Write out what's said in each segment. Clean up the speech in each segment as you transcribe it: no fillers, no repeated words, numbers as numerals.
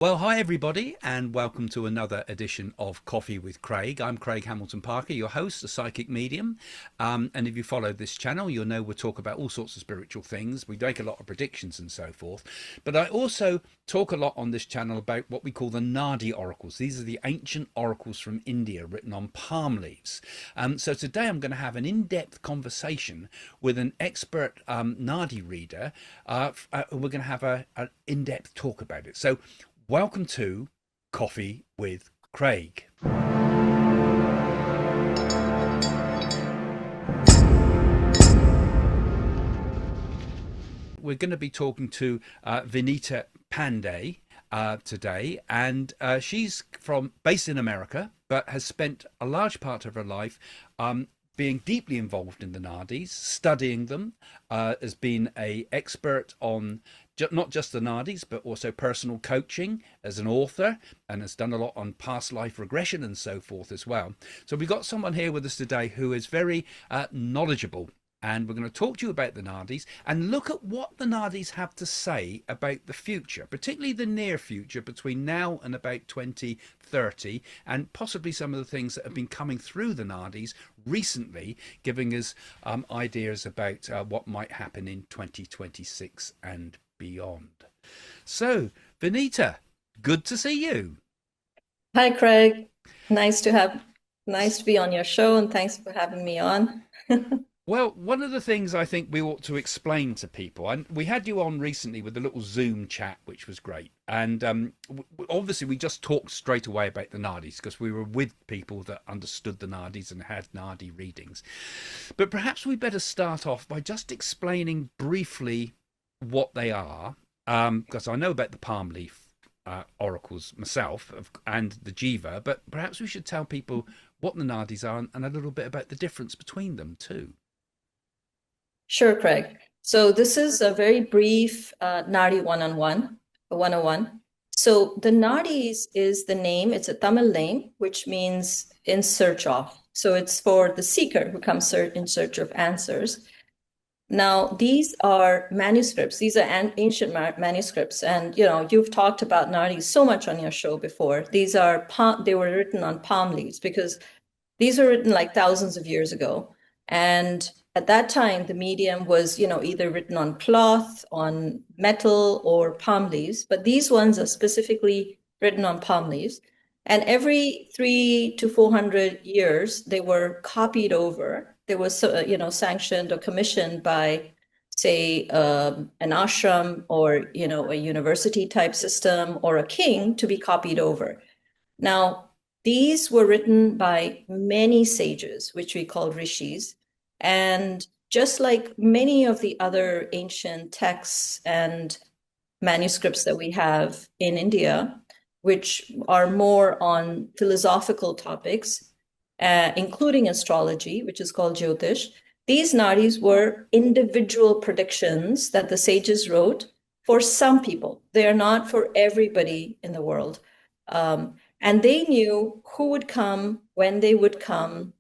Well, hi everybody, and welcome to another edition of Coffee with Craig. I'm Craig Hamilton-Parker, your host, a psychic medium. And if you follow this channel, you'll know we'll talk about all sorts of spiritual things. We make a lot of predictions and so forth. But I also talk a lot on this channel about what we call the Naadi oracles. These are the ancient oracles from India written on palm leaves. So today I'm going to have an in-depth conversation with an expert Naadi reader. We're going to have an in-depth talk about it. So welcome to Coffee with Craig. We're going to be talking to Vinita Pande today, and she's based in America, but has spent a large part of her life being deeply involved in the Nadis, studying them, has been an expert on not just the Nadis, but also personal coaching as an author, and has done a lot on past life regression and so forth as well. So we've got someone here with us today who is very knowledgeable. And we're going to talk to you about the Nadis and look at what the Nadis have to say about the future, particularly the near future between now and about 2030, and possibly some of the things that have been coming through the Nadis recently, giving us ideas about what might happen in 2026 and beyond. So, Vinita, good to see you. Hi, Craig. Nice to be on your show, and thanks for having me on. Well, one of the things I think we ought to explain to people, and we had you on recently with a little Zoom chat, which was great. And obviously, we just talked straight away about the Nadis because we were with people that understood the Nadis and had Nadi readings. But perhaps we better start off by just explaining briefly what they are, because I know about the palm leaf oracles myself and the Jiva, but perhaps we should tell people what the Nadis are and a little bit about the difference between them too. Sure, Craig. So this is a very brief Nadi one-on-one, 101. So the Nadis is the name, it's a Tamil name, which means in search of. So it's for the seeker who comes in search of answers. Now, these are manuscripts. These are ancient manuscripts. And, you've talked about Nadis so much on your show before. They were written on palm leaves because these were written like thousands of years ago. And at that time, the medium was, either written on cloth, on metal, or palm leaves. But these ones are specifically written on palm leaves. And every 300 to 400 years, they were copied over. They were, sanctioned or commissioned by, say, an ashram or, a university type system or a king to be copied over. Now, these were written by many sages, which we call rishis. And just like many of the other ancient texts and manuscripts that we have in India, which are more on philosophical topics, including astrology, which is called Jyotish, these nadis were individual predictions that the sages wrote for some people. They are not for everybody in the world. And they knew who would come, when they would come.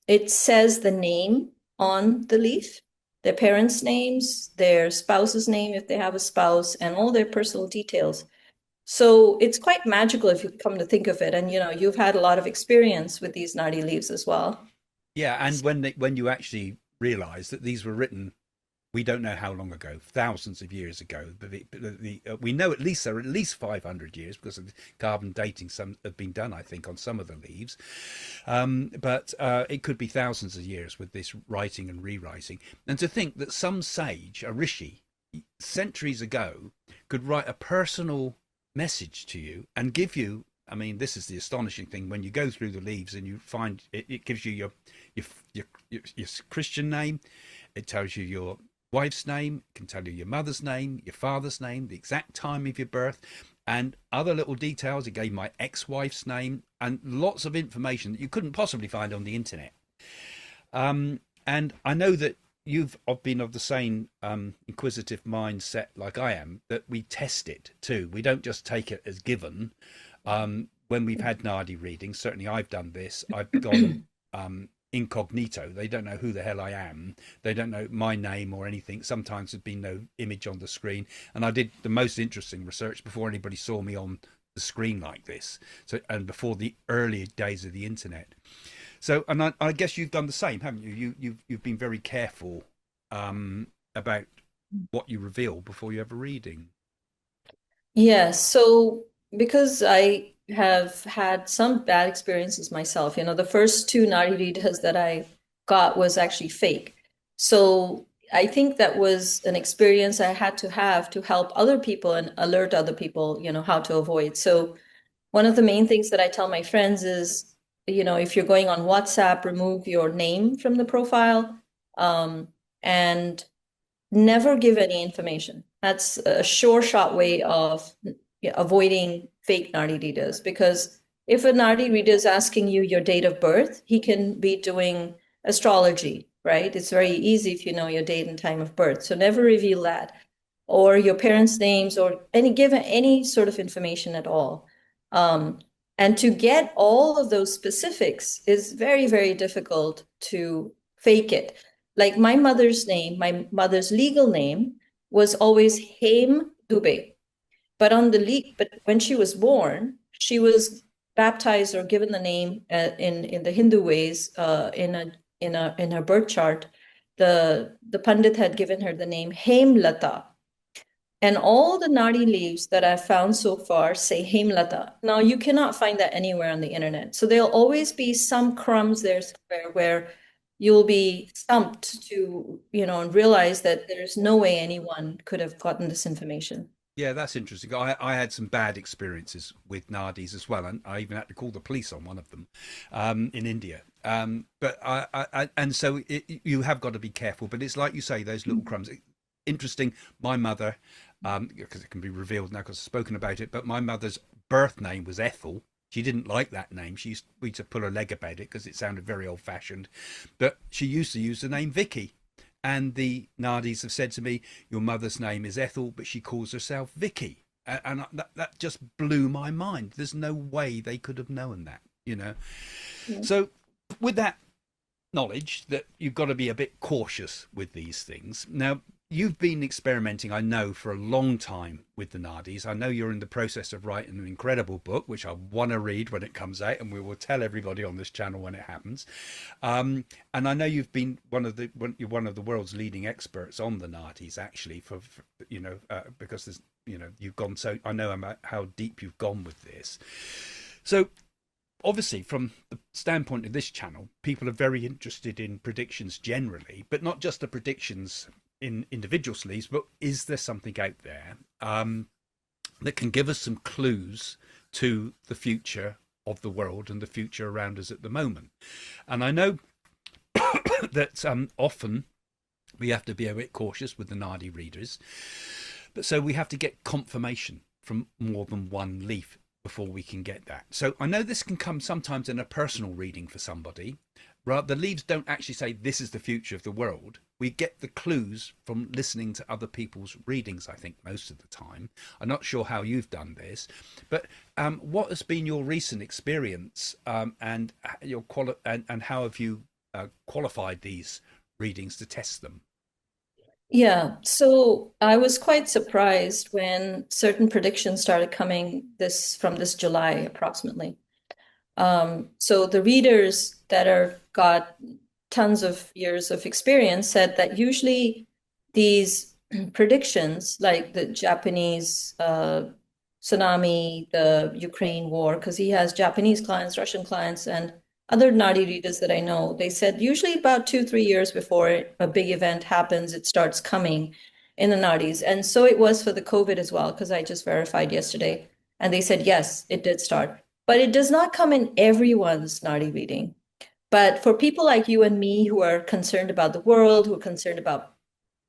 It says the name on the leaf, their parents' names, their spouse's name if they have a spouse, and all their personal details. So it's quite magical if you come to think of it. And you've had a lot of experience with these Nadi leaves as well. Yeah, and when you actually realise that these were written, we don't know how long ago, thousands of years ago. We know at least they're at least 500 years because of carbon dating. Some have been done, I think, on some of the leaves, but it could be thousands of years with this writing and rewriting. And to think that some sage, a rishi, centuries ago, could write a personal message to you and give you. I mean, this is the astonishing thing when you go through the leaves and you find it gives you your Christian name, it tells you your wife's name, can tell you your mother's name, your father's name, the exact time of your birth, and other little details. It gave my ex-wife's name and lots of information that you couldn't possibly find on the internet. And I know that you've been of the same inquisitive mindset like I am, that we test it too. We don't just take it as given. When we've had Nadi readings, certainly I've done this. I've gone incognito. They don't know who the hell I am. They don't know my name or anything. Sometimes there's been no image on the screen. And I did the most interesting research before anybody saw me on the screen like this. So, and before the early days of the internet. So, and I guess you've done the same, haven't you? You've been very careful about what you reveal before you have a reading. Yeah, so because I have had some bad experiences myself, the first two Nadi readers that I got was actually fake. So I think that was an experience I had to have to help other people and alert other people, how to avoid. So one of the main things that I tell my friends is, if you're going on WhatsApp, remove your name from the profile, and never give any information. That's a sure shot way of avoiding fake Nardi readers, because if a Nardi reader is asking you your date of birth, he can be doing astrology, right? It's very easy if you know your date and time of birth. So never reveal that, or your parents' names, or give any sort of information at all. And to get all of those specifics is very, very difficult to fake it. Like my mother's name, my mother's legal name was always Haim Dubey. But when she was born, she was baptized or given the name in the Hindu ways in her birth chart. The Pandit had given her the name Hemlata. And all the Nadi leaves that I've found so far say Hemlata. Now, you cannot find that anywhere on the internet. So there'll always be some crumbs there somewhere where you'll be stumped to, and realize that there's no way anyone could have gotten this information. Yeah, that's interesting. I had some bad experiences with Nadis as well, and I even had to call the police on one of them in India. But and so you have got to be careful. But it's like you say, those little crumbs. Interesting. My mother, because it can be revealed now because I've spoken about it, but my mother's birth name was Ethel. She didn't like that name. We used to pull her leg about it because it sounded very old fashioned. But she used to use the name Vicky. And the Nardis have said to me, your mother's name is Ethel, but she calls herself Vicky. And that just blew my mind. There's no way they could have known that, you know. Yeah. So with that knowledge that you've got to be a bit cautious with these things. Now, you've been experimenting, I know, for a long time with the Nadis. I know you're in the process of writing an incredible book, which I want to read when it comes out, and we will tell everybody on this channel when it happens. And I know you've been you're one of the world's leading experts on the Nadis, actually, for because there's you've gone so I know about how deep you've gone with this. So obviously, from the standpoint of this channel, people are very interested in predictions generally, but not just the predictions in individual sleeves, but is there something out there that can give us some clues to the future of the world and the future around us at the moment? And I know that often we have to be a bit cautious with the Nadi readers, but so we have to get confirmation from more than one leaf before we can get that. So I know this can come sometimes in a personal reading for somebody. Right, the leaves don't actually say this is the future of the world. We get the clues from listening to other people's readings, I think, most of the time. I'm not sure how you've done this, but what has been your recent experience and and how have you qualified these readings to test them? Yeah, so I was quite surprised when certain predictions started coming from this July approximately. So the readers that are got tons of years of experience said that usually these predictions, like the Japanese tsunami, the Ukraine war, because he has Japanese clients, Russian clients, and other Nadi readers that I know, they said usually about 2, 3 years before a big event happens, it starts coming in the Nadis. And so it was for the COVID as well, because I just verified yesterday. And they said, yes, it did start. But it does not come in everyone's Nadi reading. But for people like you and me who are concerned about the world, who are concerned about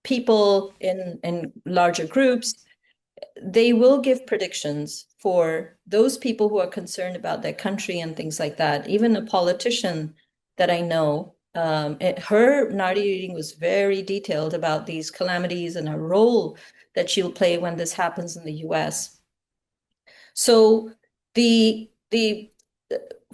people in larger groups, they will give predictions for those people who are concerned about their country and things like that. Even a politician that I know, her Nadi reading was very detailed about these calamities and her role that she'll play when this happens in the US. So the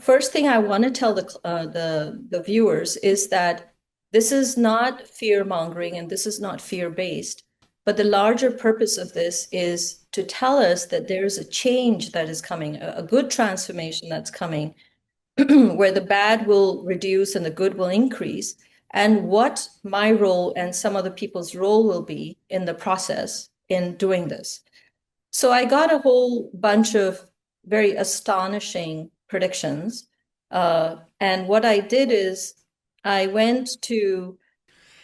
first thing I want to tell the viewers is that this is not fear mongering and this is not fear based, but the larger purpose of this is to tell us that there is a change that is coming, a good transformation that's coming, where the bad will reduce and the good will increase, and what my role and some other people's role will be in the process in doing this. So I got a whole bunch of very astonishing predictions. And what I did is I went to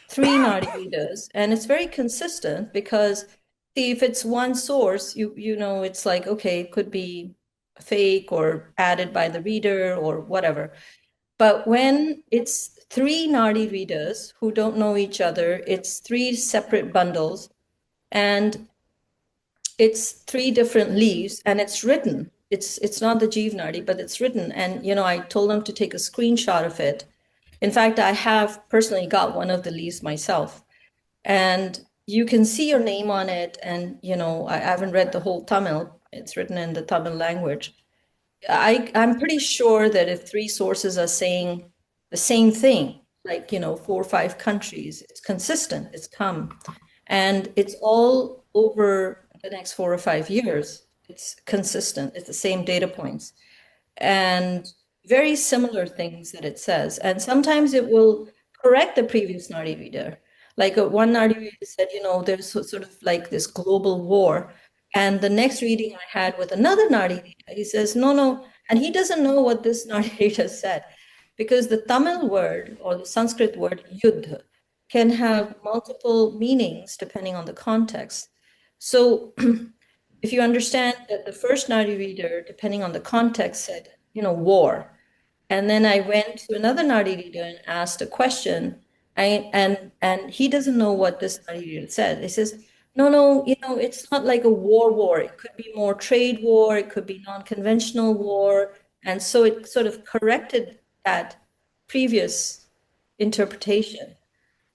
three Nadi readers, and it's very consistent because see, if it's one source, you know, it's like, okay, it could be fake or added by the reader or whatever. But when it's three Nadi readers who don't know each other, it's three separate bundles. And it's three different leaves and it's written. It's not the Jeevnadi, but it's written. And you know, I told them to take a screenshot of it. In fact, I have personally got one of the leaves myself. And you can see your name on it. And you know, I haven't read the whole Tamil. It's written in the Tamil language. I'm pretty sure that if three sources are saying the same thing, like you know, 4 or 5 countries, it's consistent, it's come. And it's all over the next 4 or 5 years. It's consistent, it's the same data points and very similar things that it says. And sometimes it will correct the previous Nadi reader. Like one Nadi reader said, you know, there's sort of like this global war. And the next reading I had with another Nadi reader, he says, no, no. And he doesn't know what this Nadi reader said because the Tamil word or the Sanskrit word yudh can have multiple meanings depending on the context. So if you understand that the first Nadi reader, depending on the context, said, you know, war. And then I went to another Nadi reader and asked a question. And he doesn't know what this Nadi reader said. He says, no, no, you know, it's not like a war. It could be more trade war. It could be non-conventional war. And so it sort of corrected that previous interpretation.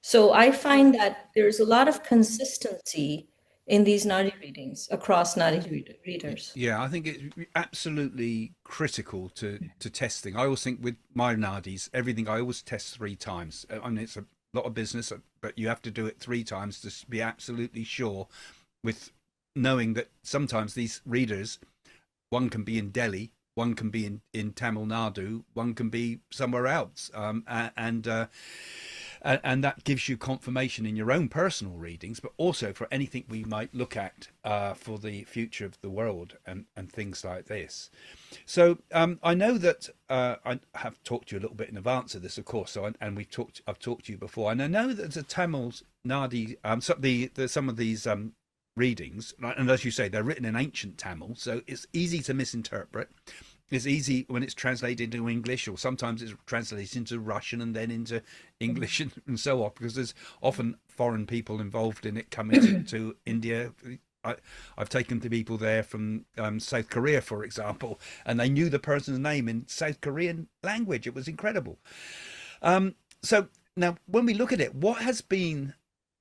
So I find that there's a lot of consistency in these Nadi readings across readers. Yeah, I think it's absolutely critical to testing. I always think with my Nadis, everything I always test 3 times. I mean, it's a lot of business, but you have to do it 3 times to be absolutely sure. With knowing that sometimes these readers, one can be in Delhi, one can be in Tamil Nadu, one can be somewhere else, and that gives you confirmation in your own personal readings, but also for anything we might look at for the future of the world and things like this. So I know that I have talked to you a little bit in advance of this, of course. So and I've talked to you before, and I know that the Tamils Nadi, some of these readings, and as you say, they're written in ancient Tamil, so it's easy to misinterpret. It's easy when it's translated into English, or sometimes it's translated into Russian and then into English and so on, because there's often foreign people involved in it coming to India. I've taken to people there from South Korea, for example, and they knew the person's name in South Korean language. It was incredible. So now, when we look at it, what has been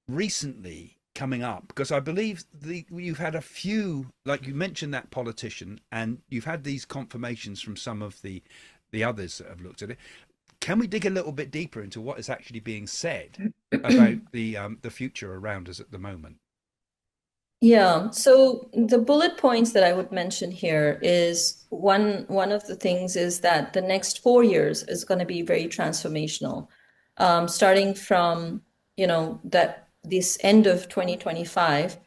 recently coming up, because I believe you've had a few, like you mentioned that politician, and you've had these confirmations from some of the others that have looked at it. Can we dig a little bit deeper into what is actually being said about the future around us at the moment? Yeah, so the bullet points that I would mention here is one of the things is that the next 4 years is going to be very transformational, starting from you know that this end of 2025,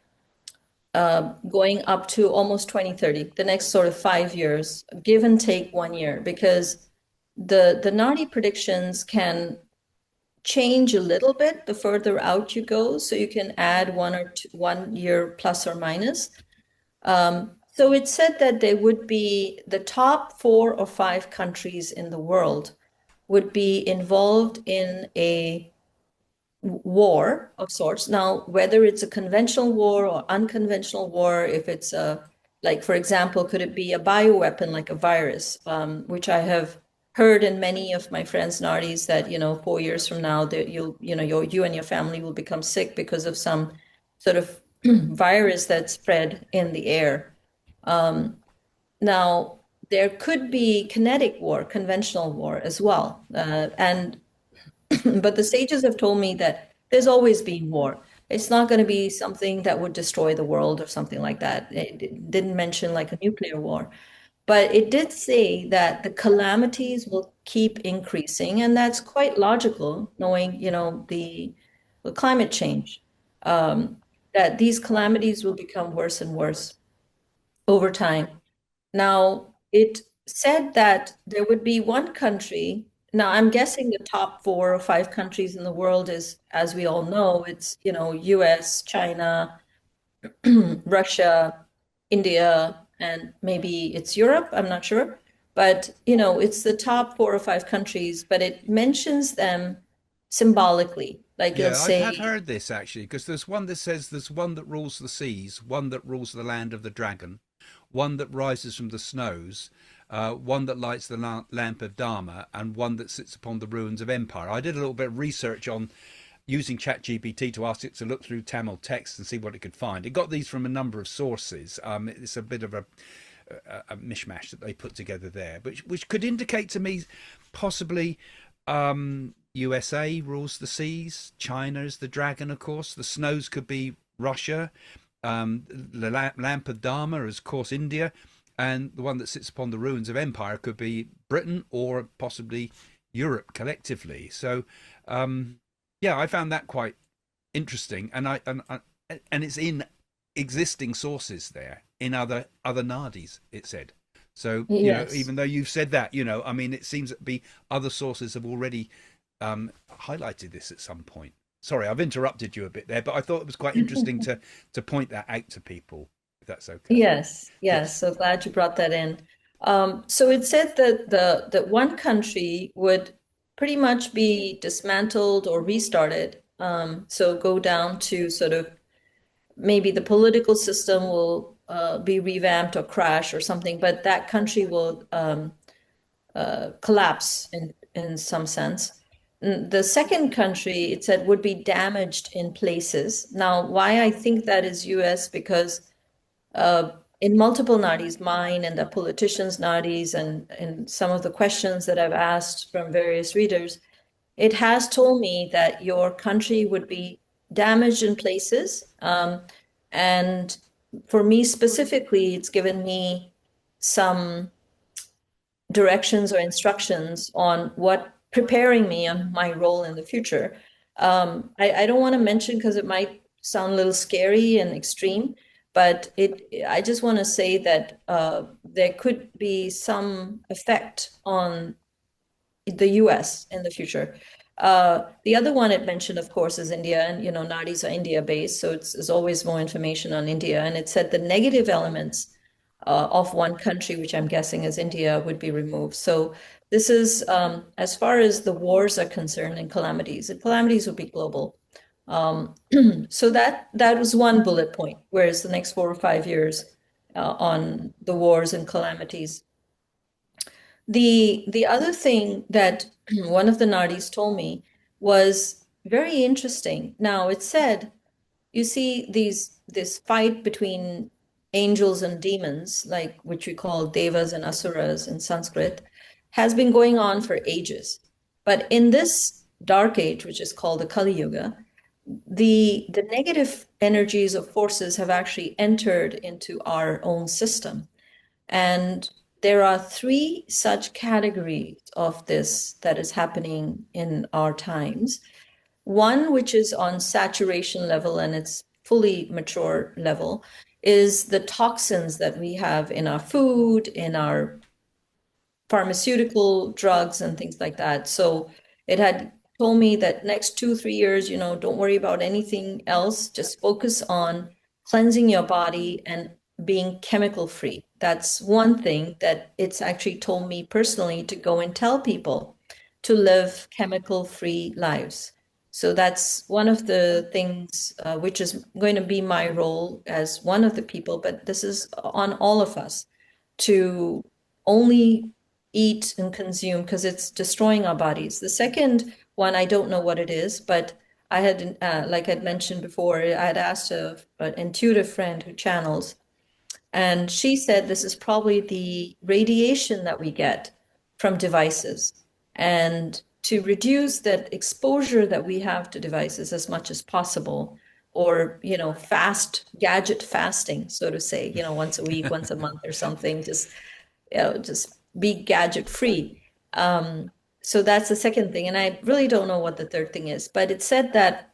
going up to almost 2030, the next sort of 5 years, give and take 1 year, because the Nadi predictions can change a little bit the further out you go. So you can add 1 year plus or minus. So it said that there would be the top 4 or 5 countries in the world would be involved in a war of sorts. Now, whether it's a conventional war or unconventional war, if it's a, like, for example, could it be a bioweapon like a virus, which I have heard in many of my friends' Nardis that, you know, 4 years from now, that you and your family will become sick because of some sort of virus that spread in the air. Now, there could be kinetic war, conventional war as well. And but the sages have told me that there's always been war. It's not going to be something that would destroy the world or something like that. It didn't mention like a nuclear war, but it did say that the calamities will keep increasing, and that's quite logical, knowing, the climate change, that these calamities will become worse and worse over time. Now, it said that there would be one country. Now, I'm guessing the top 4 or 5 countries in the world is, as we all know, it's, US, China, Russia, India, and maybe it's Europe. I'm not sure. But, it's the top 4 or 5 countries, but it mentions them symbolically. Like it'll Yeah, I have say, heard this actually, because there's one that says there's one that rules the seas, one that rules the land of the dragon, one that rises from the snows, one that lights the lamp of Dharma, and one that sits upon the ruins of empire. I did a little bit of research on using ChatGPT to ask it to look through Tamil text and see what it could find. It got these from a number of sources. It's a bit of a mishmash that they put together there, which could indicate to me possibly USA rules the seas, China is the dragon, of course. The snows could be Russia. The lamp of Dharma is, of course, India. And the one that sits upon the ruins of empire could be Britain or possibly Europe collectively. So, yeah, I found that quite interesting, and it's in existing sources there in other nadis. It said so. yes. Even though you've said that, I mean, it seems to be other sources have already highlighted this at some point. Sorry, I've interrupted you a bit there, but I thought it was quite interesting to point that out to people, if that's okay. Yes, yes. Yes. So glad you brought that in. So it said that that one country would pretty much be dismantled or restarted. So go down to sort of maybe the political system will be revamped or crash or something, but that country will collapse in some sense. The second country, it said, would be damaged in places. Now, why I think that is US, because in multiple nadis, mine and the politicians' nadis, and some of the questions that I've asked from various readers, it has told me that your country would be damaged in places. And for me specifically, it's given me some directions or instructions on what preparing me on my role in the future. I don't want to mention because it might sound a little scary and extreme, but I just want to say that there could be some effect on the US in the future. The other one it mentioned, of course, is India, and Nadis are India based, so it's always more information on India. And it said the negative elements of one country, which I'm guessing is India, would be removed. So this is as far as the wars are concerned and calamities would be global. So that was one bullet point, whereas the next 4 or 5 years on the wars and calamities. The other thing that one of the Nardis told me was very interesting. Now it said, you see this fight between angels and demons, like which we call devas and asuras in Sanskrit, has been going on for ages. But in this dark age, which is called the Kali Yuga, the negative energies of forces have actually entered into our own system. And there are 3 such categories of this that is happening in our times. One, which is on saturation level and it's fully mature level, is the toxins that we have in our food, in our pharmaceutical drugs and things like that. So it had told me that next 2, 3 years, don't worry about anything else. Just focus on cleansing your body and being chemical free. That's one thing that it's actually told me personally to go and tell people to live chemical free lives. So that's one of the things which is going to be my role as one of the people, but this is on all of us to only eat and consume because it's destroying our bodies. The second one, I don't know what it is, but I had, like I'd mentioned before, I had asked an intuitive friend who channels, And she said this is probably the radiation that we get from devices. And to reduce that exposure that we have to devices as much as possible, or, fast gadget fasting, so to say, once a week, once a month or something, just be gadget free. So that's the second thing. And I really don't know what the third thing is, but it said that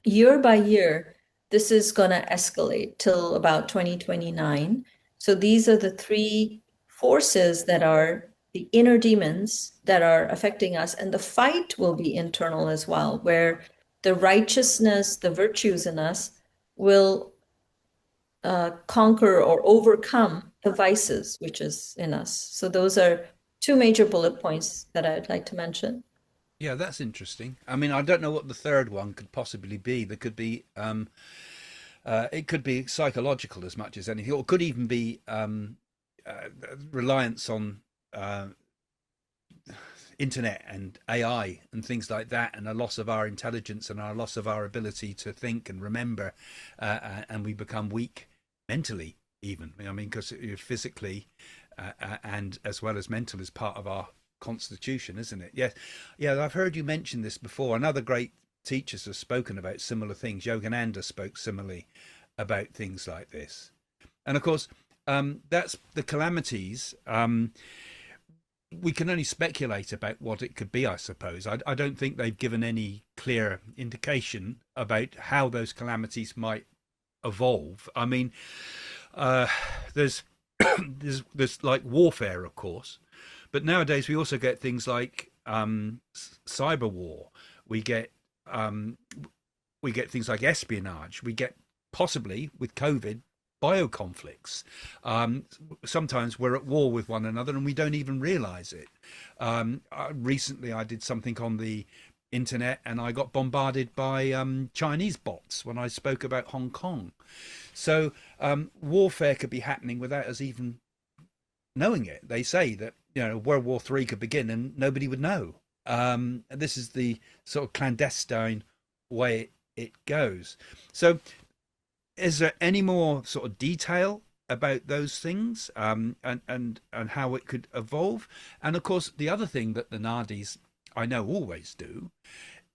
year by year, this is going to escalate till about 2029. So these are the three forces that are the inner demons that are affecting us. And the fight will be internal as well, where the righteousness, the virtues in us will conquer or overcome the vices which is in us. So those are two major bullet points that I'd like to mention. Yeah, that's interesting. I mean, I don't know what the third one could possibly be. There could be, it could be psychological as much as anything, or it could even be reliance on uh, internet and AI and things like that, and a loss of our intelligence and our loss of our ability to think and remember, and we become weak mentally, even. I mean, because physically and as well as mental is part of our constitution, isn't it? Yes, yeah. I've heard you mention this before, and other great teachers have spoken about similar things. Yogananda spoke similarly about things like this, and of course, that's the calamities. We can only speculate about what it could be, I suppose. I don't think they've given any clear indication about how those calamities might evolve. I mean, uh, there's there's like warfare, of course, but nowadays we also get things like cyber war. We get um, we get things like espionage. We get possibly with COVID bioconflicts. Um, Sometimes we're at war with one another and we don't even realize it. Recently, I did something on the internet and I got bombarded by Chinese bots when I spoke about Hong Kong. So warfare could be happening without us even knowing it. They say that World War III could begin and nobody would know. This is the sort of clandestine way it goes. So is there any more sort of detail about those things, and how it could evolve? And of course, the other thing that the Nadis, I know, always do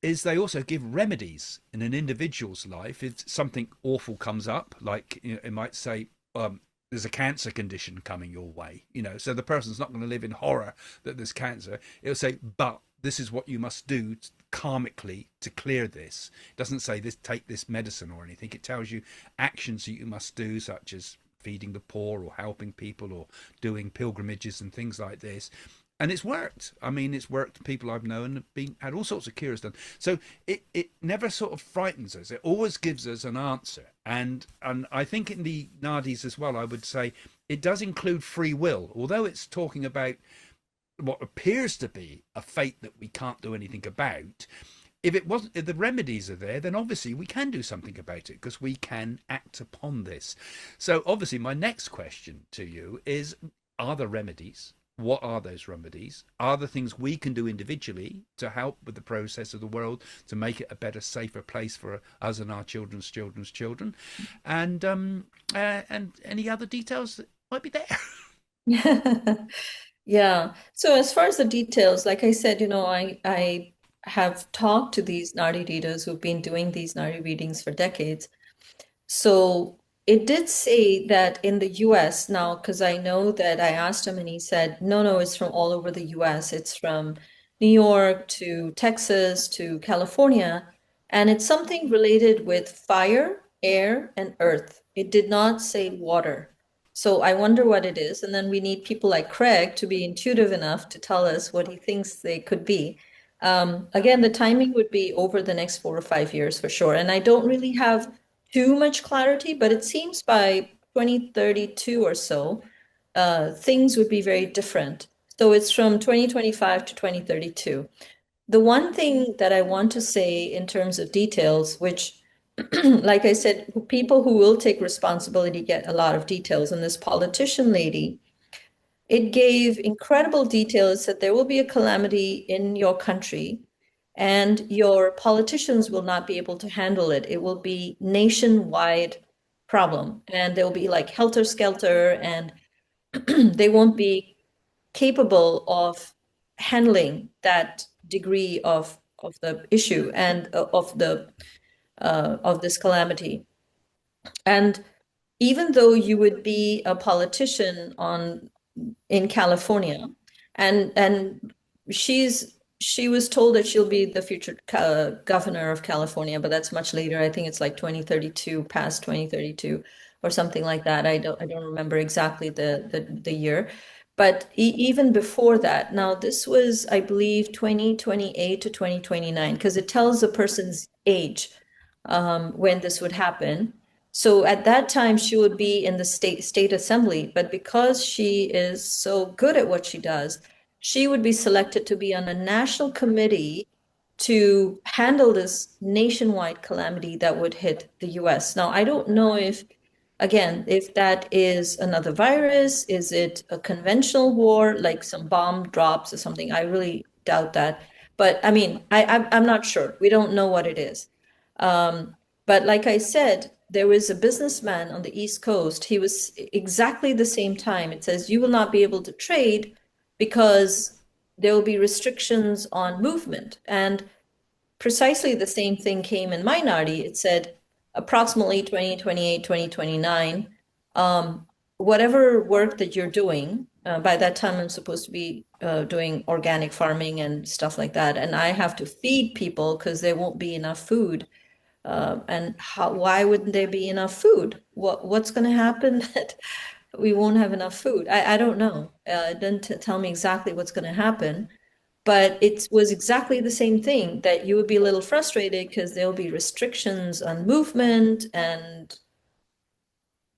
is they also give remedies in an individual's life. If something awful comes up, like it might say, there's a cancer condition coming your way, so the person's not going to live in horror that there's cancer. It'll say, but this is what you must do karmically to clear this. It doesn't say this, take this medicine or anything. It tells you actions that you must do, such as feeding the poor or helping people or doing pilgrimages and things like this. And it's worked. I mean, it's worked. People I've known have had all sorts of cures done. So it never sort of frightens us. It always gives us an answer. And I think in the Nadis as well, I would say it does include free will, although it's talking about what appears to be a fate that we can't do anything about. If the remedies are there, then obviously we can do something about it because we can act upon this. So obviously my next question to you is, are there remedies? What are those remedies? Are there things we can do individually to help with the process of the world to make it a better, safer place for us and our children's children's children? And any other details that might be there? Yeah. So as far as the details, like I said, I have talked to these Nadi readers who've been doing these Nadi readings for decades. So it did say that in the US now, because I know that I asked him and he said, no, no, it's from all over the US. It's from New York to Texas to California. And it's something related with fire, air, and earth. It did not say water. So I wonder what it is. And then we need people like Craig to be intuitive enough to tell us what he thinks they could be. Again, the timing would be over the next 4 or 5 years for sure. And I don't really have too much clarity, but it seems by 2032 or so, things would be very different. So it's from 2025 to 2032. The one thing that I want to say in terms of details, which like I said, people who will take responsibility get a lot of details. And this politician lady, it gave incredible details that there will be a calamity in your country and your politicians will not be able to handle it. It will be nationwide problem, and they'll be like helter-skelter, and they won't be capable of handling that degree of the issue and of this calamity. And even though you would be a politician on in California, and she was told that she'll be the future governor of California, but that's much later. I think it's like 2032, past 2032, or something like that. I don't remember exactly the year, but even before that. Now this was, I believe, 2028 to 2029, because it tells a person's age when this would happen. So at that time, she would be in the state assembly, but because she is so good at what she does, she would be selected to be on a national committee to handle this nationwide calamity that would hit the US. Now, I don't know if, again, if that is another virus, is it a conventional war, like some bomb drops or something? I really doubt that. But I mean, I'm not sure. We don't know what it is. But like I said, there was a businessman on the East Coast. He was exactly the same time. It says you will not be able to trade because there will be restrictions on movement. And precisely the same thing came in my Naadi. It said approximately 2028, 2029, whatever work that you're doing, by that time I'm supposed to be doing organic farming and stuff like that. And I have to feed people because there won't be enough food. And why wouldn't there be enough food? What's going to happen that we won't have enough food? I don't know. It didn't tell me exactly what's going to happen, but it was exactly the same thing, that you would be a little frustrated because there'll be restrictions on movement, and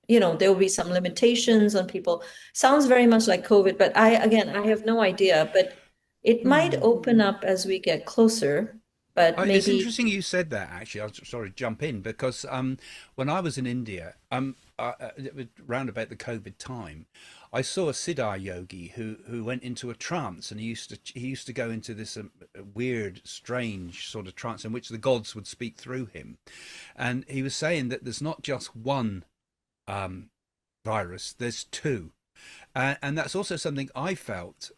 there will be some limitations on people. Sounds very much like COVID, but I have no idea, but it might open up as we get closer, but It's maybe, interesting you said that. Actually, I was sorry to jump in because when I was in India, it was round about the COVID time, I saw a Siddha yogi who went into a trance, and he used to go into this weird, strange sort of trance in which the gods would speak through him, and he was saying that there's not just one virus, there's two, and that's also something I felt.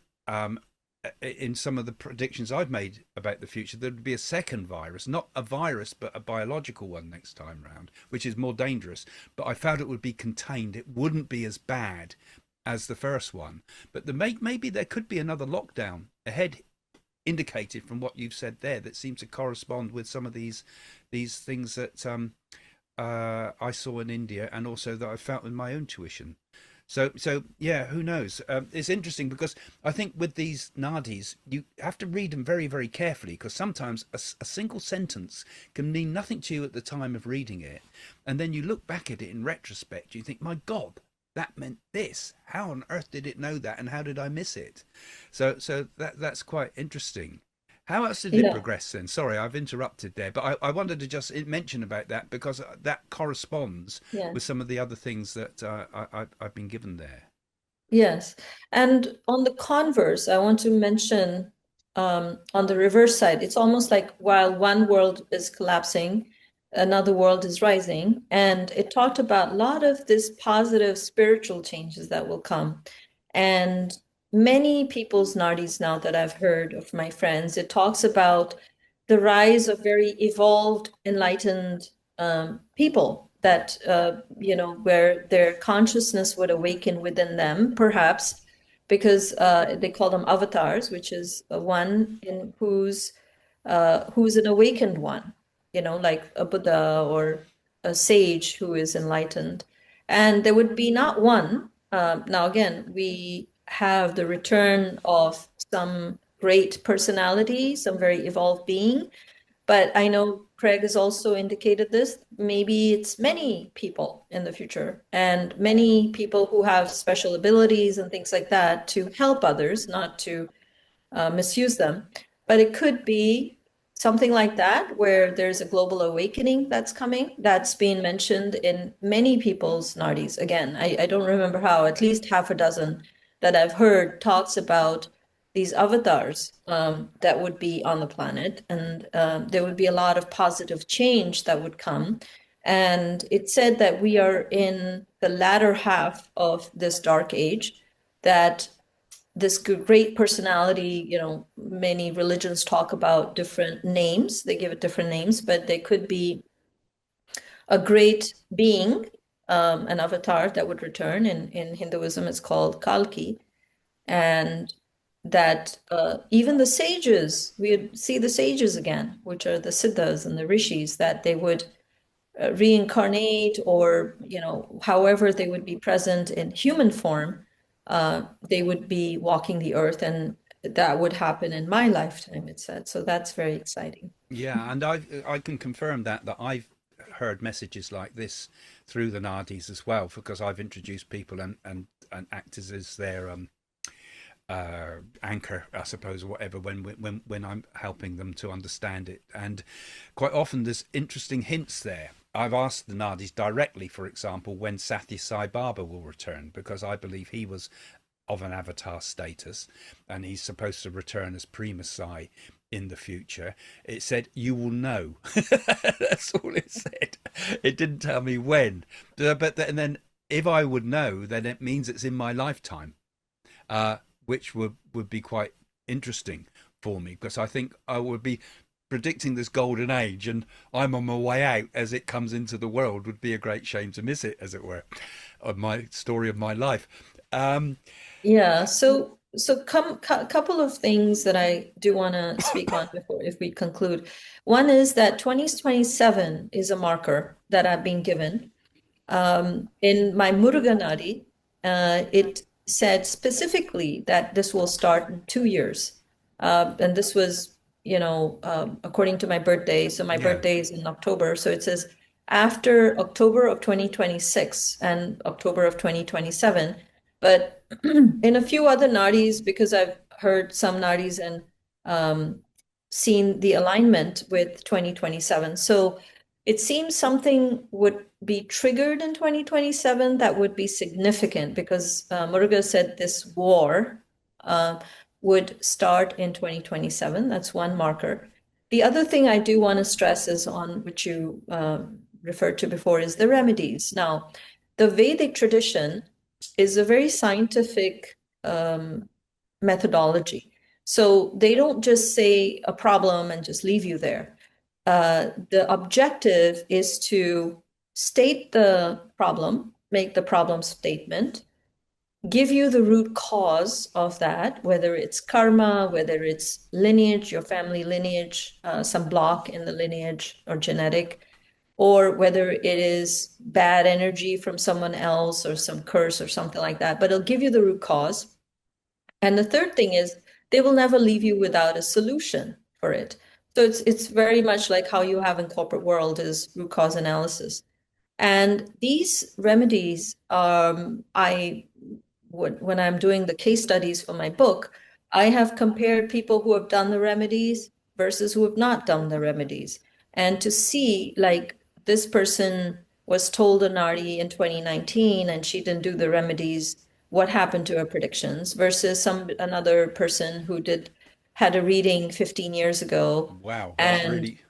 In some of the predictions I've made about the future, there would be a second virus, not a virus, but a biological one next time round, which is more dangerous. But I felt it would be contained. It wouldn't be as bad as the first one. But maybe there could be another lockdown ahead, indicated from what you've said there, that seems to correspond with some of these things that I saw in India, and also that I felt in my own tuition. So yeah, who knows? It's interesting because I think with these nadis, you have to read them very, very carefully, because sometimes a single sentence can mean nothing to you at the time of reading it, and then you look back at it in retrospect, you think, my God, that meant this. How on earth did it know that, and how did I miss it? So that's quite interesting. How else did it yeah. progress then? Sorry, I've interrupted there, but I wanted to just mention about that because that corresponds Yeah. with some of the other things that I've been given there. Yes. And on the converse, I want to mention on the reverse side, it's almost like while one world is collapsing, another world is rising. And it talked about a lot of this positive spiritual changes that will come. And many people's nadis now that I've heard of my friends, it talks about the rise of very evolved, enlightened people that, where their consciousness would awaken within them, perhaps because they call them avatars, which is one in who's an awakened one, like a Buddha or a sage who is enlightened. And there would be not one. Now, again, we have the return of some great personality, some very evolved being, but I know Craig has also indicated this. Maybe it's many people in the future, and many people who have special abilities and things like that to help others, not to misuse them. But it could be something like that, where there's a global awakening that's coming. That's being mentioned in many people's nadis. Again, I don't remember how, at least half a dozen that I've heard talks about these avatars that would be on the planet. And there would be a lot of positive change that would come. And it said that we are in the latter half of this dark age, that this great personality, many religions talk about different names, they give it different names, but they could be a great being, an avatar that would return. In Hinduism, it's called Kalki. And that even the sages, we would see the sages again, which are the siddhas and the rishis, that they would reincarnate, or however they would be present in human form, they would be walking the earth, and that would happen in my lifetime, it said. So that's very exciting. Yeah, and I can confirm that I've heard messages like this through the Nadis as well, because I've introduced people and actors as their anchor, I suppose, or whatever, when I'm helping them to understand it. And quite often there's interesting hints there. I've asked the Nadis directly, for example, when Sathya Sai Baba will return, because I believe he was of an avatar status and he's supposed to return as Prima Sai in the future. It said, you will know. That's all it said. It didn't tell me when. And then if I would know, then it means it's in my lifetime, which would be quite interesting for me, because I think I would be predicting this golden age and I'm on my way out as it comes into the world. Would be a great shame to miss it, as it were, of my story of my life. Yeah, so couple of things that I do want to speak on before if we conclude. One is that 2027 is a marker that I've been given. In my Muruga Nadi, it said specifically that this will start in 2 years. And this was, according to my birthday. So my Yeah. birthday is in October. So it says after October of 2026 and October of 2027. But in a few other nadis, because I've heard some nadis and seen the alignment with 2027. So it seems something would be triggered in 2027 that would be significant, because Muruga said this war would start in 2027. That's one marker. The other thing I do want to stress is on which you referred to before is the remedies. Now, the Vedic tradition is a very scientific methodology. So they don't just say a problem and just leave you there. The objective is to state the problem, make the problem statement, give you the root cause of that, whether it's karma, whether it's lineage, your family lineage, some block in the lineage or genetic, or whether it is bad energy from someone else or some curse or something like that. But it'll give you the root cause. And the third thing is they will never leave you without a solution for it. So it's very much like how you have in corporate world is root cause analysis. And these remedies, I would, when I'm doing the case studies for my book, I have compared people who have done the remedies versus who have not done the remedies. And to see, like, this person was told a Nadi in 2019 and she didn't do the remedies, what happened to her predictions, versus another person who had a reading 15 years ago Wow, that's and really.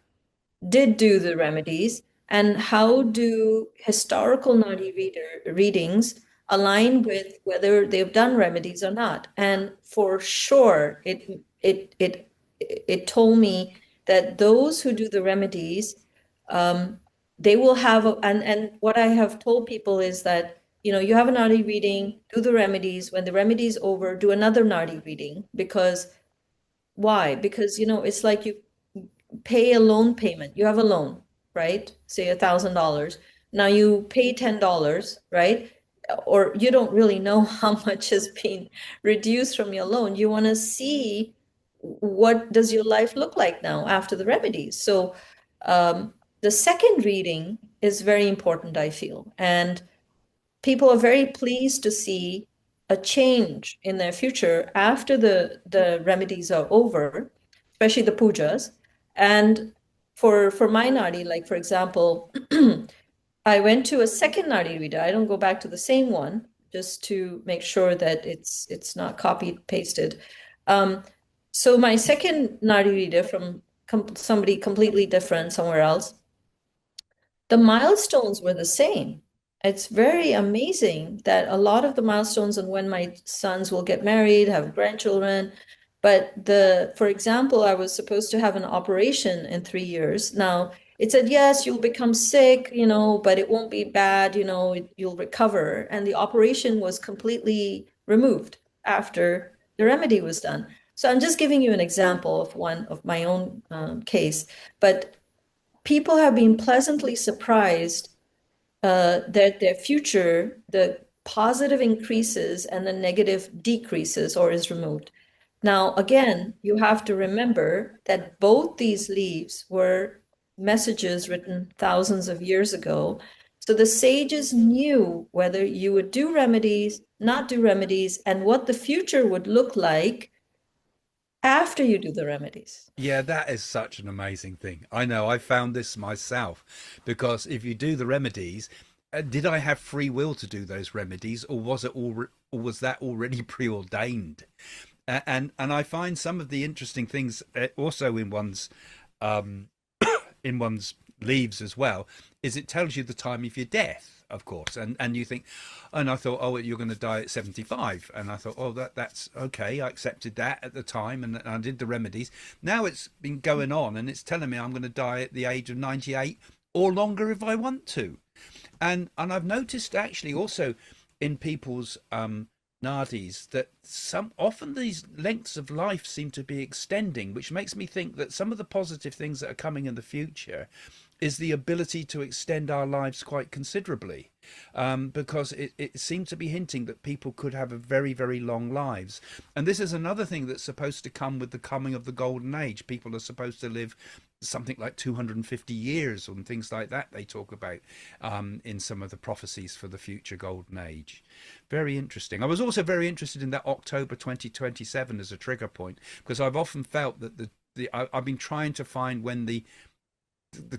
did do the remedies, and how do historical Nadi readings align with whether they've done remedies or not. And for sure, it told me that those who do the remedies, they will have, and what I have told people is that, you have a Nadi reading, do the remedies. When the remedy is over, do another Nadi reading. Because why? Because, it's like you pay a loan payment. You have a loan, right? Say $1,000. Now you pay $10, right? Or you don't really know how much has been reduced from your loan. You want to see what does your life look like now after the remedies. So the second reading is very important, I feel. And people are very pleased to see a change in their future after the remedies are over, especially the pujas. And for my nadi, like for example, I went to a second nadi reader. I don't go back to the same one just to make sure that it's not copied pasted. So my second nadi reader from somebody completely different somewhere else, The milestones were the same. It's very amazing that a lot of the milestones on when my sons will get married, have grandchildren, but for example, I was supposed to have an operation in 3 years. Now, it said, yes, you'll become sick, but it won't be bad, you'll recover. And the operation was completely removed after the remedy was done. So I'm just giving you an example of one of my own case. But people have been pleasantly surprised that their future, the positive increases and the negative decreases or is removed. Now, again, you have to remember that both these leaves were messages written thousands of years ago. So the sages knew whether you would do remedies, not do remedies, and what the future would look like after you do the remedies. Yeah, that is such an amazing thing. I know I found this myself because if you do the remedies, did I have free will to do those remedies, or was it all, or was that already preordained? And I find some of the interesting things also um, in one's leaves as well, is it tells you the time of your death, of course, and you think, and I thought, oh, you're going to die at 75, and I thought, oh, that's okay, I accepted that at the time, and I did the remedies. Now it's been going on, and it's telling me I'm going to die at the age of 98 or longer if I want to, and I've noticed actually also in people's nadis that some often these lengths of life seem to be extending, which makes me think that some of the positive things that are coming in the future is the ability to extend our lives quite considerably, because it seems to be hinting that people could have a very, very long lives. And this is another thing that's supposed to come with the coming of the golden age. People are supposed to live something like 250 years and things like that they talk about in some of the prophecies for the future golden age. Very interesting. I was also very interested in that October 2027 as a trigger point, because I've often felt that I've been trying to find when the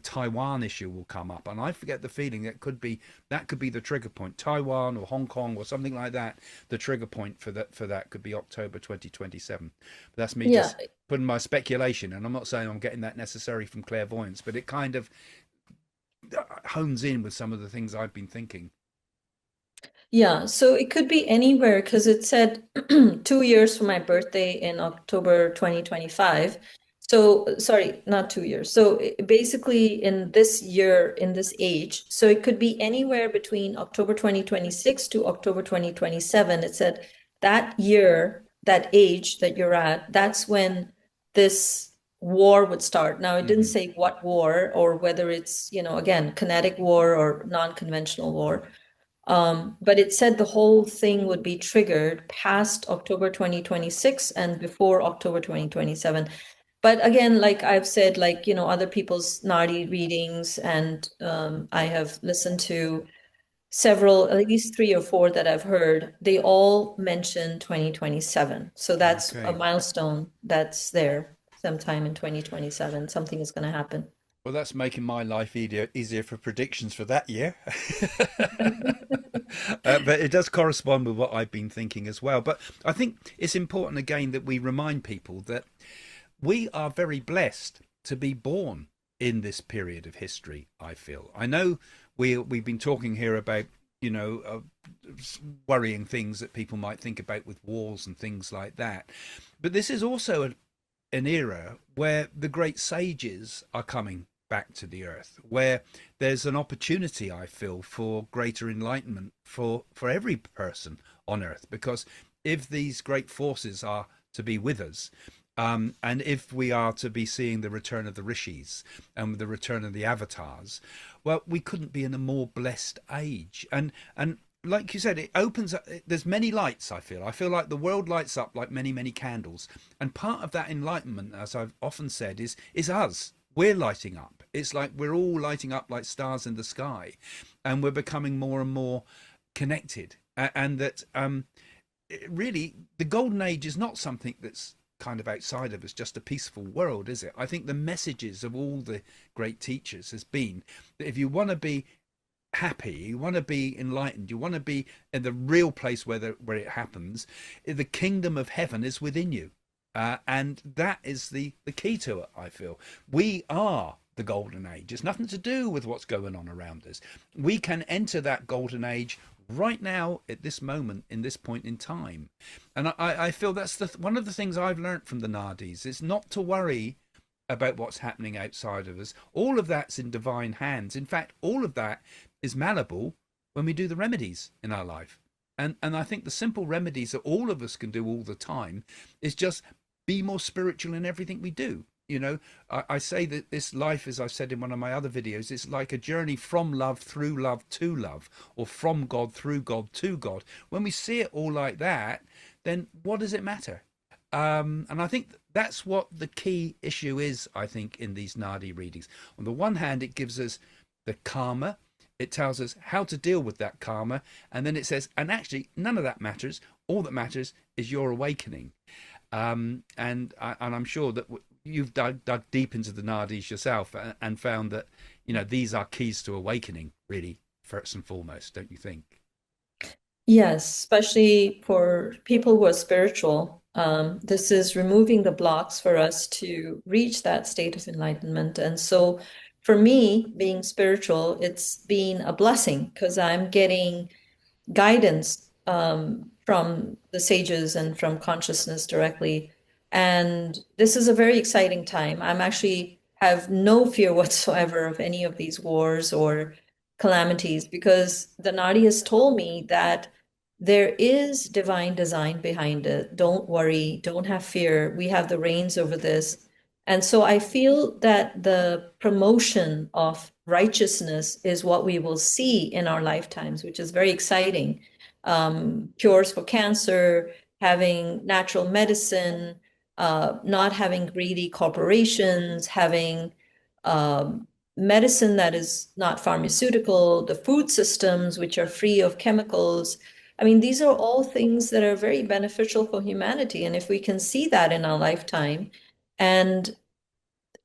Taiwan issue will come up, and I forget the feeling that could be the trigger point. Taiwan or Hong Kong or something like that. The trigger point for that could be October 2027. But that's me Yeah. just putting my speculation, and I'm not saying I'm getting that necessarily from clairvoyance, but it kind of hones in with some of the things I've been thinking. Yeah, so it could be anywhere because it said 2 years for my birthday in October 2025. So, sorry, not 2 years. So basically in this year, in this age, so it could be anywhere between October 2026 to October 2027. It said that year, that age that you're at, that's when this war would start. Now, it didn't Hmm. say what war or whether it's, again, kinetic war or non-conventional war. But it said the whole thing would be triggered past October 2026 and before October 2027. But again, like I've said, like, other people's Nadi readings, and I have listened to several, at least three or four that I've heard, they all mention 2027. So that's a Okay. milestone that's there sometime in 2027. Something is going to happen. Well, that's making my life easier for predictions for that year. But it does correspond with what I've been thinking as well. But I think it's important again that we remind people that we are very blessed to be born in this period of history. I feel. I know we've been talking here about worrying things that people might think about with wars and things like that, but this is also an era where the great sages are coming back to the earth, where there's an opportunity, I feel, for greater enlightenment for every person on earth, because if these great forces are to be with us, and if we are to be seeing the return of the rishis and the return of the avatars, well, we couldn't be in a more blessed age. And like you said, it opens up, there's many lights. I feel like the world lights up like many, many candles, and part of that enlightenment, as I've often said, is us. We're lighting up. It's like we're all lighting up like stars in the sky, and we're becoming more and more connected. And that really the golden age is not something that's kind of outside of us, just a peaceful world, is it? I think the messages of all the great teachers has been that if you want to be happy, you want to be enlightened, you want to be in the real place where it happens, the kingdom of heaven is within you. And that is the key to it. I feel we are the golden age. It's nothing to do with what's going on around us. We can enter that golden age right now at this moment, in this point in time. And I feel that's one of the things I've learned from the Naadis is not to worry about what's happening outside of us. All of that's in divine hands. In fact, all of that is malleable when we do the remedies in our life. And I think the simple remedies that all of us can do all the time is just be more spiritual in everything we do. You know, I say that this life, as I've said in one of my other videos, is like a journey from love through love to love, or from God through God to God. When we see it all like that, then what does it matter? And I think that's what the key issue is, I think, in these Naadi readings. On the one hand, it gives us the karma. It tells us how to deal with that karma. And then it says, and actually, none of that matters. All that matters is your awakening. And I'm sure that you've dug deep into the Naadis yourself and found that, you know, these are keys to awakening, really, first and foremost, don't you think? Yes, especially for people who are spiritual. This is removing the blocks for us to reach that state of enlightenment. And so for me, being spiritual, it's been a blessing because I'm getting guidance from the sages and from consciousness directly. And this is a very exciting time. I'm actually have no fear whatsoever of any of these wars or calamities because the Nadi has told me that there is divine design behind it. Don't worry, don't have fear. We have the reins over this. And so I feel that the promotion of righteousness is what we will see in our lifetimes, which is very exciting. Cures for cancer, having natural medicine, not having greedy corporations, having medicine that is not pharmaceutical, the food systems which are free of chemicals. I mean, these are all things that are very beneficial for humanity. And if we can see that in our lifetime and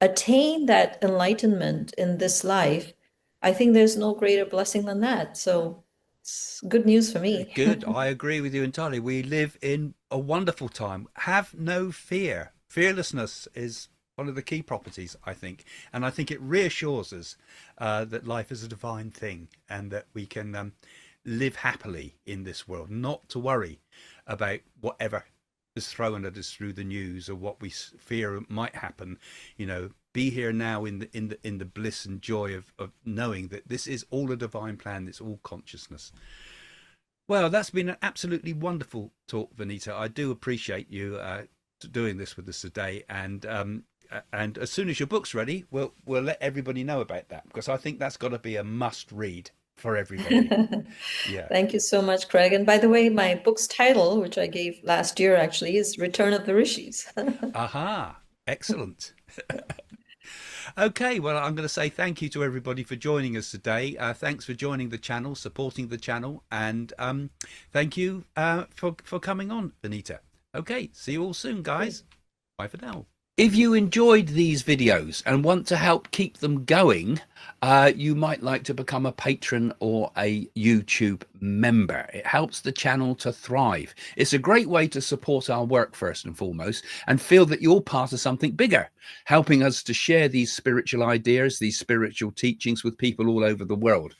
attain that enlightenment in this life, I think there's no greater blessing than that. So it's good news for me. Good. I agree with you entirely. We live in a wonderful time. Have no fear. Fearlessness is one of the key properties, I think. And I think it reassures us that life is a divine thing and that we can live happily in this world, not to worry about whatever is thrown at us through the news or what we fear might happen. You know, be here now in the bliss and joy of knowing that this is all a divine plan. It's all consciousness. Well, that's been an absolutely wonderful talk, Vinita. I do appreciate you doing this with us today. And as soon as your book's ready, we'll let everybody know about that, because I think that's got to be a must read for everybody. Yeah. Thank you so much, Craig. And by the way, my book's title, which I gave last year actually, is Return of the Rishis. Aha, excellent. Okay, well, I'm going to say thank you to everybody for joining us today. Thanks for joining the channel, supporting the channel, and thank you for coming on, Vinita. Okay, see you all soon, guys. Bye for now. If you enjoyed these videos and want to help keep them going, you might like to become a patron or a YouTube member. It helps the channel to thrive. It's a great way to support our work first and foremost, and feel that you're part of something bigger, helping us to share these spiritual ideas, these spiritual teachings with people all over the world.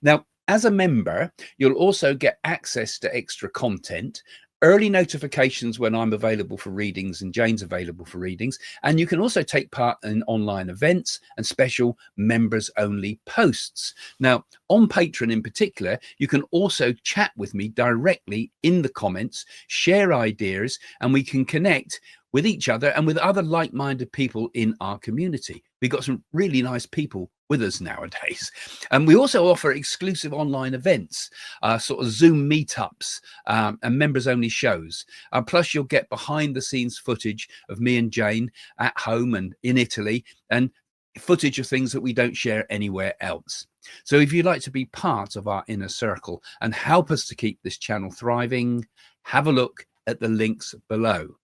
Now, as a member, you'll also get access to extra content, early notifications when I'm available for readings and Jane's available for readings. And you can also take part in online events and special members only posts. Now, on Patreon in particular, you can also chat with me directly in the comments, share ideas, and we can connect with each other and with other like-minded people in our community. We've got some really nice people with us nowadays. And we also offer exclusive online events, sort of Zoom meetups and members only shows. Plus you'll get behind the scenes footage of me and Jane at home and in Italy, and footage of things that we don't share anywhere else. So if you'd like to be part of our inner circle and help us to keep this channel thriving, have a look at the links below.